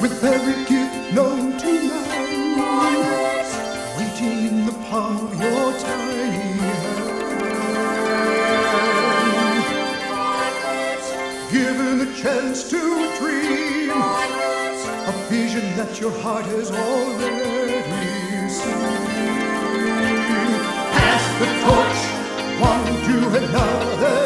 with every gift known to man, waiting in the palm of your tiny hand. Given a chance to dream, a vision that your heart has already seen. Pass the torch, one to another,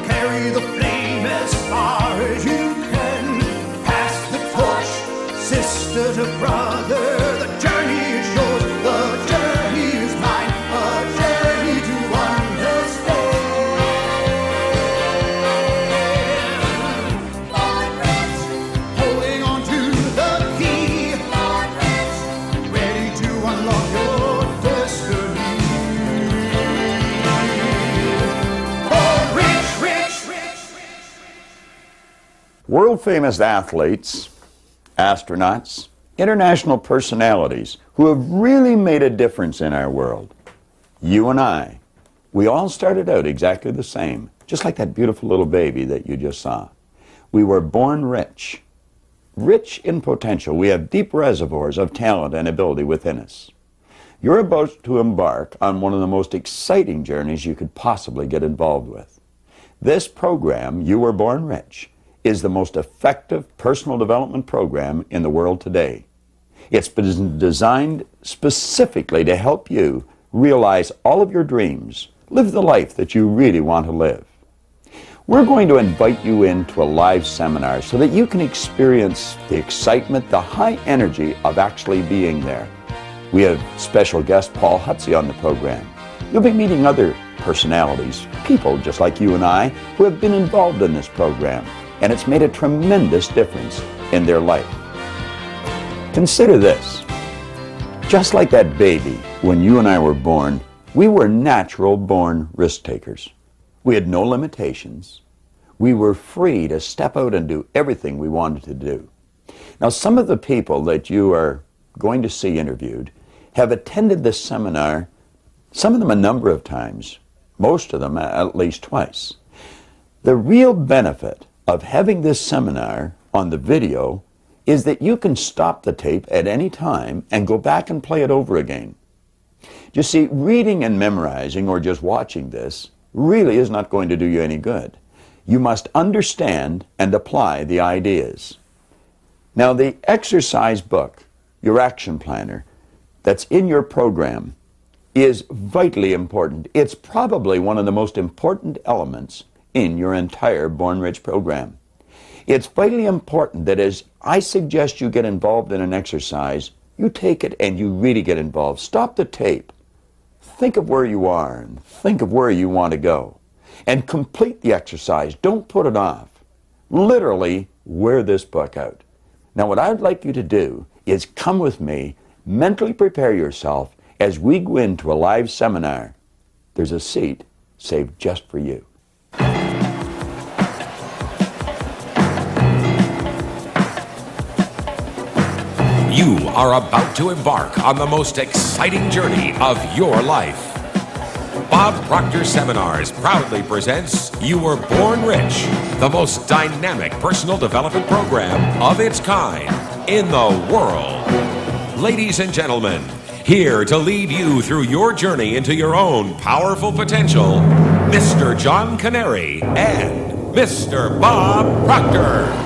carry the flame as far as you can. Pass the torch, sister to brother, the journey is yours, the journey is mine, a journey to understand. Holding on to the key, ready to unlock your destiny. Oh, rich, rich, rich. World-famous athletes, astronauts, international personalities who have really made a difference in our world. You and I, we all started out exactly the same, just like that beautiful little baby that you just saw. We were born rich. Rich in potential. We have deep reservoirs of talent and ability within us. You're about to embark on one of the most exciting journeys you could possibly get involved with. This program, You Were Born Rich, is the most effective personal development program in the world today. It's been designed specifically to help you realize all of your dreams, live the life that you really want to live. We're going to invite you into a live seminar so that you can experience the excitement, the high energy of actually being there. We have special guest Paul Hutsey on the program. You'll be meeting other personalities, people just like you and I, who have been involved in this program, and it's made a tremendous difference in their life. Consider this. Just like that baby, when you and I were born, we were natural-born risk-takers. We had no limitations. We were free to step out and do everything we wanted to do. Now, some of the people that you are going to see interviewed have attended this seminar, some of them a number of times, most of them at least twice. The real benefit of having this seminar on the video is that you can stop the tape at any time and go back and play it over again. You see, reading and memorizing or just watching this really is not going to do you any good. You must understand and apply the ideas. Now, the exercise book, your action planner, that's in your program is vitally important. It's probably one of the most important elements in your entire Born Rich program. It's vitally important that as I suggest you get involved in an exercise, you take it and you really get involved. Stop the tape. Think of where you are and think of where you want to go. And complete the exercise. Don't put it off. Literally wear this book out. Now, what I'd like you to do is come with me, mentally prepare yourself as we go into a live seminar. There's a seat saved just for you. You are about to embark on the most exciting journey of your life. Bob Proctor Seminars proudly presents You Were Born Rich, the most dynamic personal development program of its kind in the world. Ladies and gentlemen, here to lead you through your journey into your own powerful potential, Mr. John Canary and Mr. Bob Proctor.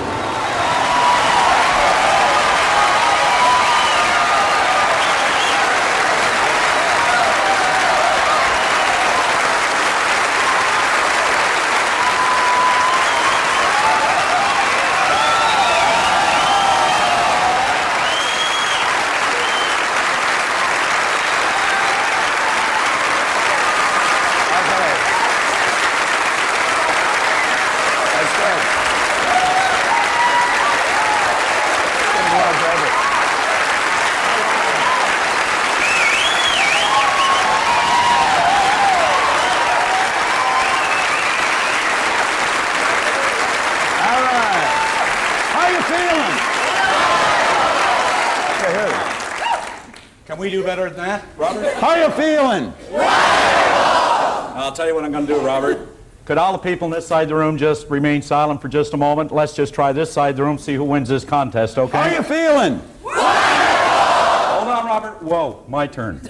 Can we do better than that, Robert? How you feeling? I'll tell you what I'm going to do, Robert. Could all the people on this side of the room just remain silent for just a moment? Let's just try this side of the room, see who wins this contest, okay? How are you feeling? Hold on, Robert. Whoa, my turn.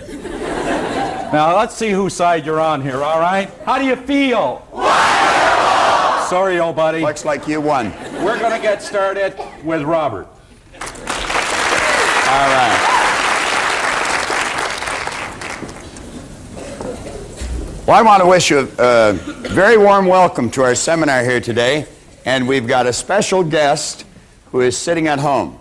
Now, let's see whose side you're on here, all right? How do you feel? Sorry, old buddy. Looks like you won. We're going to get started with Robert. All right. Well, I want to wish you a very warm welcome to our seminar here today. And we've got a special guest who is sitting at home.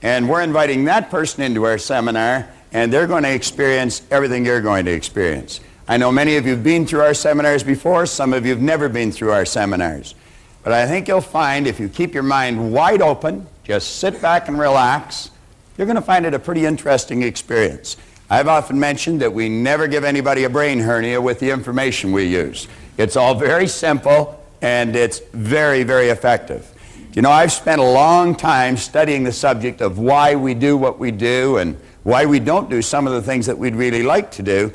And we're inviting that person into our seminar, and they're going to experience everything you're going to experience. I know many of you have been through our seminars before. Some of you have never been through our seminars. But I think you'll find if you keep your mind wide open, just sit back and relax, you're going to find it a pretty interesting experience. I've often mentioned that we never give anybody a brain hernia with the information we use. It's all very simple, and it's very, very effective. You know, I've spent a long time studying the subject of why we do what we do and why we don't do some of the things that we'd really like to do.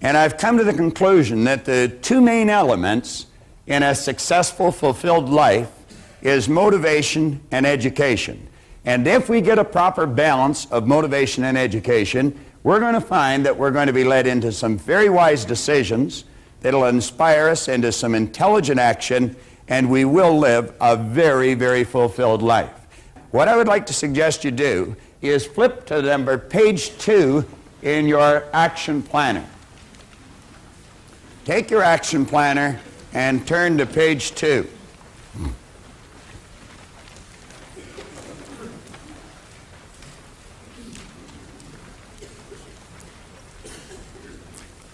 And I've come to the conclusion that the two main elements in a successful, fulfilled life is motivation and education. And if we get a proper balance of motivation and education, we're going to find that we're going to be led into some very wise decisions that'll inspire us into some intelligent action, and we will live a very, very fulfilled life. What I would like to suggest you do is flip to page 2 in your action planner. Take your action planner and turn to page 2.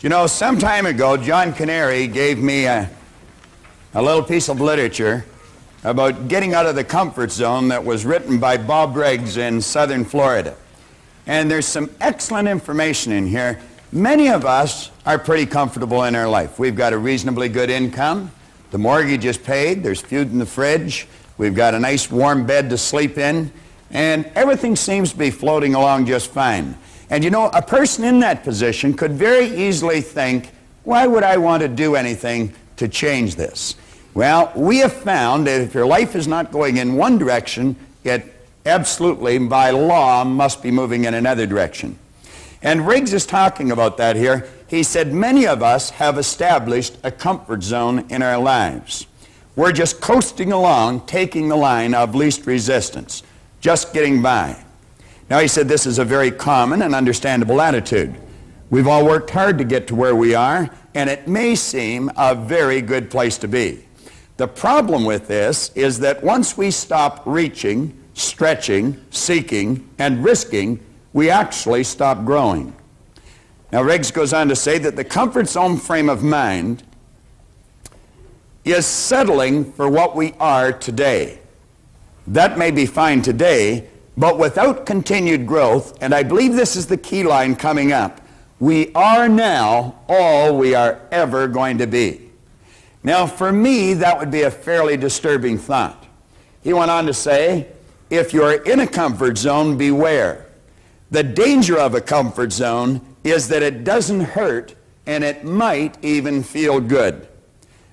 You know, some time ago, John Canary gave me a little piece of literature about getting out of the comfort zone that was written by Bob Riggs in southern Florida. And there's some excellent information in here. Many of us are pretty comfortable in our life. We've got a reasonably good income. The mortgage is paid. There's food in the fridge. We've got a nice warm bed to sleep in. And everything seems to be floating along just fine. And you know, a person in that position could very easily think, why would I want to do anything to change this? Well, we have found that if your life is not going in one direction, it absolutely, by law, must be moving in another direction. And Riggs is talking about that here. He said many of us have established a comfort zone in our lives. We're just coasting along, taking the line of least resistance, just getting by. Now, he said this is a very common and understandable attitude. We've all worked hard to get to where we are, and it may seem a very good place to be. The problem with this is that once we stop reaching, stretching, seeking, and risking, we actually stop growing. Now, Riggs goes on to say that the comfort zone frame of mind is settling for what we are today. That may be fine today, but without continued growth, and I believe this is the key line coming up, we are now all we are ever going to be. Now, for me, that would be a fairly disturbing thought. He went on to say, if you're in a comfort zone, beware. The danger of a comfort zone is that it doesn't hurt, and it might even feel good.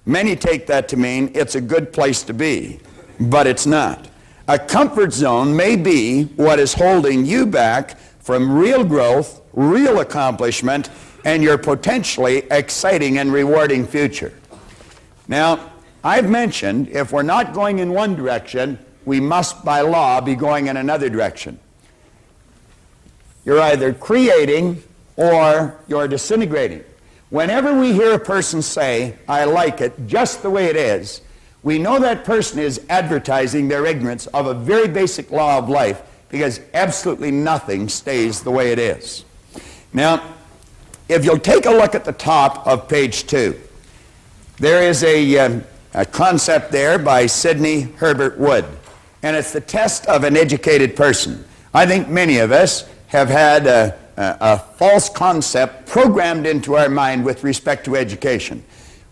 Many take that to mean it's a good place to be, but it's not. A comfort zone may be what is holding you back from real growth, real accomplishment, and your potentially exciting and rewarding future. Now, I've mentioned if we're not going in one direction, we must by law be going in another direction. You're either creating or you're disintegrating. Whenever we hear a person say, I like it just the way it is, we know that person is advertising their ignorance of a very basic law of life, because absolutely nothing stays the way it is. Now, if you'll take a look at the top of page 2, there is a concept there by Sidney Herbert Wood, and it's the test of an educated person. I think many of us have had a false concept programmed into our mind with respect to education.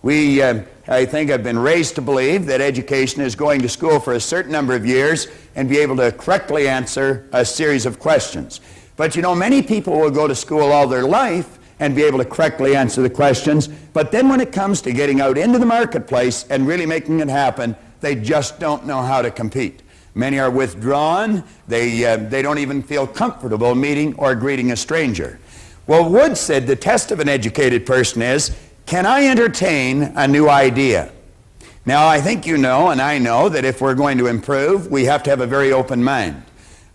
We, I think, have been raised to believe that education is going to school for a certain number of years and be able to correctly answer a series of questions. But you know, many people will go to school all their life and be able to correctly answer the questions. But then when it comes to getting out into the marketplace and really making it happen, they just don't know how to compete. Many are withdrawn. They don't even feel comfortable meeting or greeting a stranger. Well, Wood said the test of an educated person is, can I entertain a new idea? Now, I think you know, and I know, that if we're going to improve, we have to have a very open mind.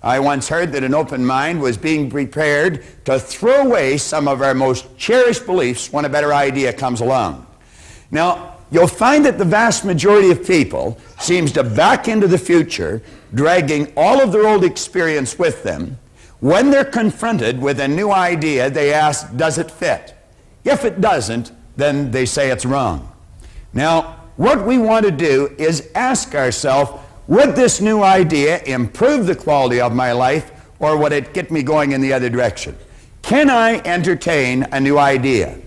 I once heard that an open mind was being prepared to throw away some of our most cherished beliefs when a better idea comes along. Now, you'll find that the vast majority of people seems to back into the future, dragging all of their old experience with them. When they're confronted with a new idea, they ask, does it fit? If it doesn't, then they say it's wrong. Now, what we want to do is ask ourselves, would this new idea improve the quality of my life, or would it get me going in the other direction? Can I entertain a new idea?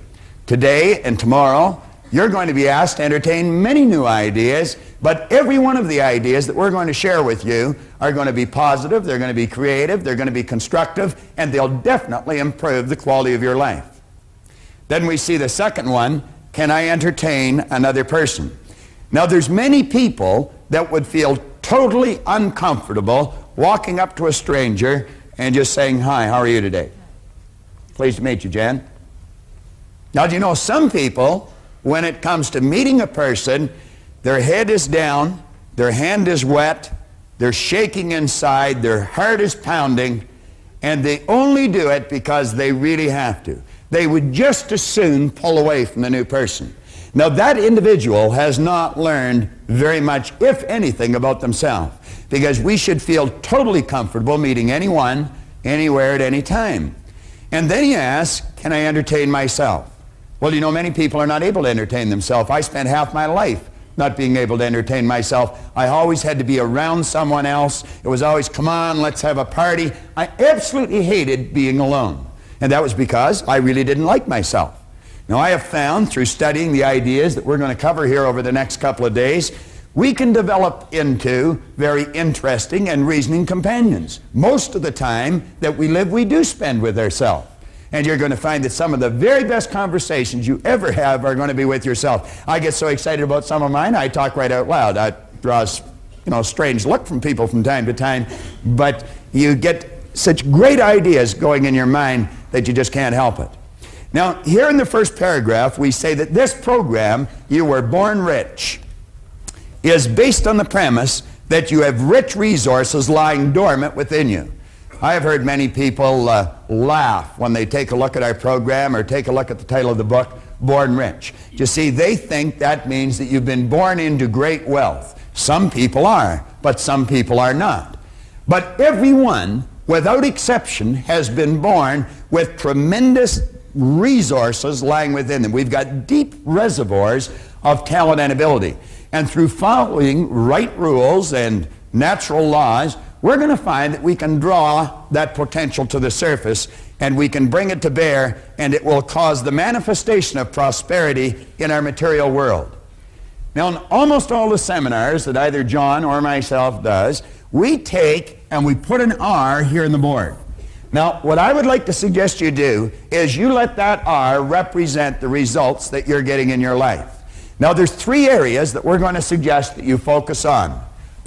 Today and tomorrow, you're going to be asked to entertain many new ideas, but every one of the ideas that we're going to share with you are going to be positive, they're going to be creative, they're going to be constructive, and they'll definitely improve the quality of your life. Then we see the second one, can I entertain another person? Now, there's many people that would feel totally uncomfortable walking up to a stranger and just saying, hi, how are you today? Pleased to meet you, Jan. Now, do you know some people, when it comes to meeting a person, their head is down, their hand is wet, they're shaking inside, their heart is pounding, and they only do it because they really have to. They would just as soon pull away from the new person. Now, that individual has not learned very much, if anything, about themselves, because we should feel totally comfortable meeting anyone, anywhere, at any time. And then he asks, can I entertain myself? Well, you know, many people are not able to entertain themselves. I spent half my life not being able to entertain myself. I always had to be around someone else. It was always, come on, let's have a party. I absolutely hated being alone. And that was because I really didn't like myself. Now, I have found through studying the ideas that we're going to cover here over the next couple of days, we can develop into very interesting and reasoning companions. Most of the time that we live, we do spend with ourselves. And you're going to find that some of the very best conversations you ever have are going to be with yourself. I get so excited about some of mine, I talk right out loud. That draws, a strange look from people from time to time, but you get such great ideas going in your mind that you just can't help it. Now, here in the first paragraph, we say that this program, You Were Born Rich, is based on the premise that you have rich resources lying dormant within you. I have heard many people laugh when they take a look at our program or take a look at the title of the book, Born Rich. You see, they think that means that you've been born into great wealth. Some people are, but some people are not. But everyone, without exception, has been born with tremendous resources lying within them. We've got deep reservoirs of talent and ability. And through following right rules and natural laws, we're going to find that we can draw that potential to the surface and we can bring it to bear, and it will cause the manifestation of prosperity in our material world. Now, in almost all the seminars that either John or myself does, we take and we put an R here in the board. Now, what I would like to suggest you do is you let that R represent the results that you're getting in your life. Now, there's three areas that we're going to suggest that you focus on.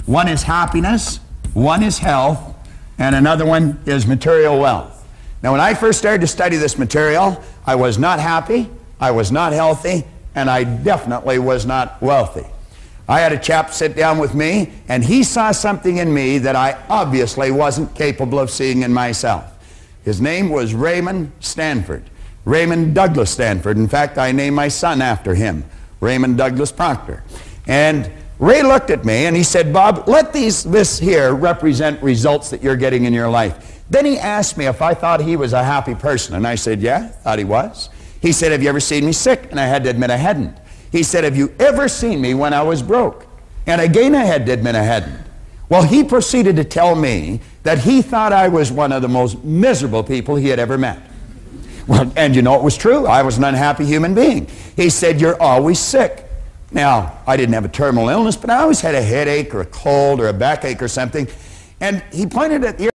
One is happiness, one is health, and another one is material wealth. Now, when I first started to study this material, I was not happy, I was not healthy, and I definitely was not wealthy. I had a chap sit down with me, and he saw something in me that I obviously wasn't capable of seeing in myself. His name was Raymond Stanford, Raymond Douglas Stanford. In fact, I named my son after him, Raymond Douglas Proctor. And Ray looked at me and he said, Bob, let this here represent results that you're getting in your life. Then he asked me if I thought he was a happy person, and I said, yeah, thought he was. He said, have you ever seen me sick? And I had to admit I hadn't. He said, have you ever seen me when I was broke? And again I had to admit I hadn't. Well, he proceeded to tell me that he thought I was one of the most miserable people he had ever met. Well, and you know it was true. I was an unhappy human being. He said, you're always sick. Now, I didn't have a terminal illness, but I always had a headache or a cold or a backache or something. And he pointed at the